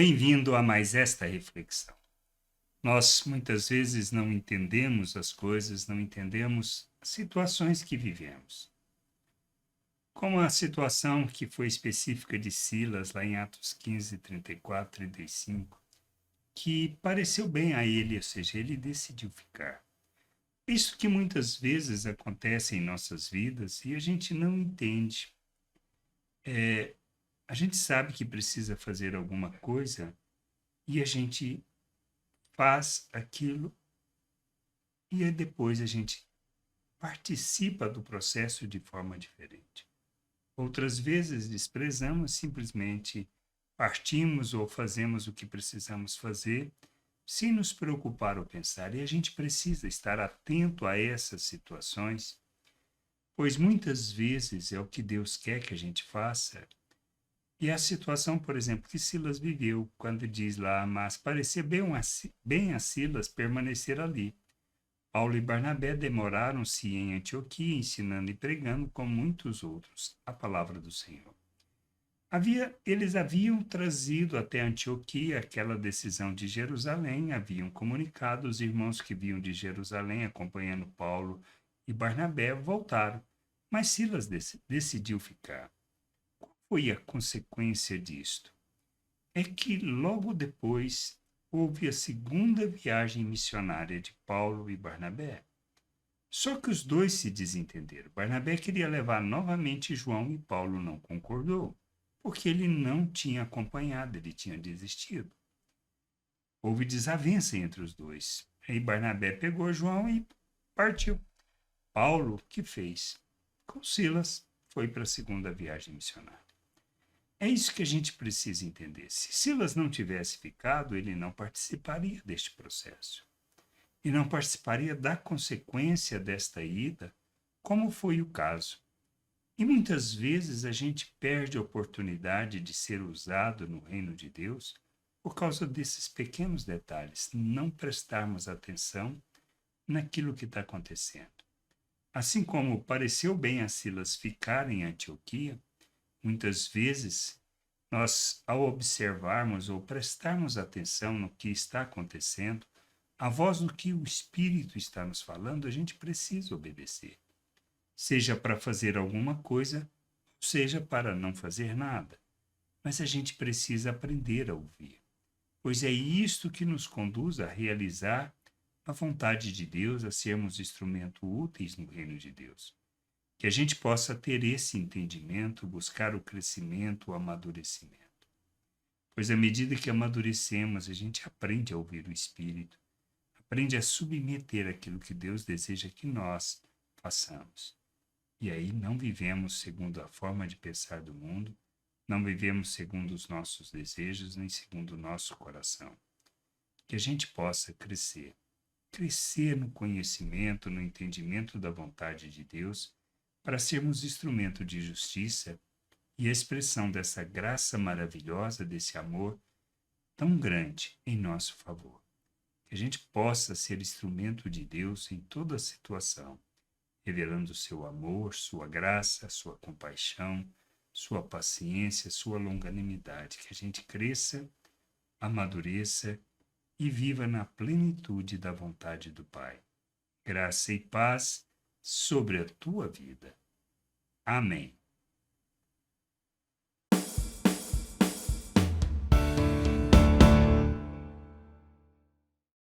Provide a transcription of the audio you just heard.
Bem-vindo a mais esta reflexão. Nós muitas vezes não entendemos as coisas, não entendemos as situações que vivemos. Como a situação que foi específica de Silas, lá em Atos 15, 34, 35, que pareceu bem a ele, ou seja, ele decidiu ficar. Isso que muitas vezes acontece em nossas vidas e a gente não entende. A gente sabe que precisa fazer alguma coisa e a gente faz aquilo e aí depois a gente participa do processo de forma diferente. Outras vezes desprezamos, simplesmente partimos ou fazemos o que precisamos fazer sem nos preocupar ou pensar. E a gente precisa estar atento a essas situações, pois muitas vezes é o que Deus quer que a gente faça. E a situação, por exemplo, que Silas viveu, quando diz lá, mas parecia bem a Silas permanecer ali. Paulo e Barnabé demoraram-se em Antioquia, ensinando e pregando, com muitos outros, a palavra do Senhor. Eles haviam trazido até Antioquia aquela decisão de Jerusalém, haviam comunicado, os irmãos que vinham de Jerusalém, acompanhando Paulo e Barnabé, voltaram. Mas Silas decidiu ficar. Qual foi a consequência disto? É que logo depois houve a segunda viagem missionária de Paulo e Barnabé. Só que os dois se desentenderam. Barnabé queria levar novamente João e Paulo não concordou, porque ele não tinha acompanhado, ele tinha desistido. Houve desavença entre os dois. Aí Barnabé pegou João e partiu. Paulo, o que fez? Com Silas, foi para a segunda viagem missionária. É isso que a gente precisa entender. Se Silas não tivesse ficado, ele não participaria deste processo. E não participaria da consequência desta ida, como foi o caso. E muitas vezes a gente perde a oportunidade de ser usado no reino de Deus por causa desses pequenos detalhes, não prestarmos atenção naquilo que está acontecendo. Assim como pareceu bem a Silas ficar em Antioquia, muitas vezes nós, ao observarmos ou prestarmos atenção no que está acontecendo, a voz do que o Espírito está nos falando, a gente precisa obedecer. Seja para fazer alguma coisa, seja para não fazer nada. Mas a gente precisa aprender a ouvir, pois é isto que nos conduz a realizar a vontade de Deus, a sermos instrumentos úteis no reino de Deus. Que a gente possa ter esse entendimento, buscar o crescimento, o amadurecimento. Pois à medida que amadurecemos, a gente aprende a ouvir o Espírito, aprende a submeter aquilo que Deus deseja que nós façamos. E aí não vivemos segundo a forma de pensar do mundo, não vivemos segundo os nossos desejos, nem segundo o nosso coração. Que a gente possa crescer, crescer no conhecimento, no entendimento da vontade de Deus, para sermos instrumento de justiça e expressão dessa graça maravilhosa, desse amor tão grande em nosso favor. Que a gente possa ser instrumento de Deus em toda situação, revelando seu amor, sua graça, sua compaixão, sua paciência, sua longanimidade. Que a gente cresça, amadureça e viva na plenitude da vontade do Pai. Graça e paz sobre a tua vida. Amém.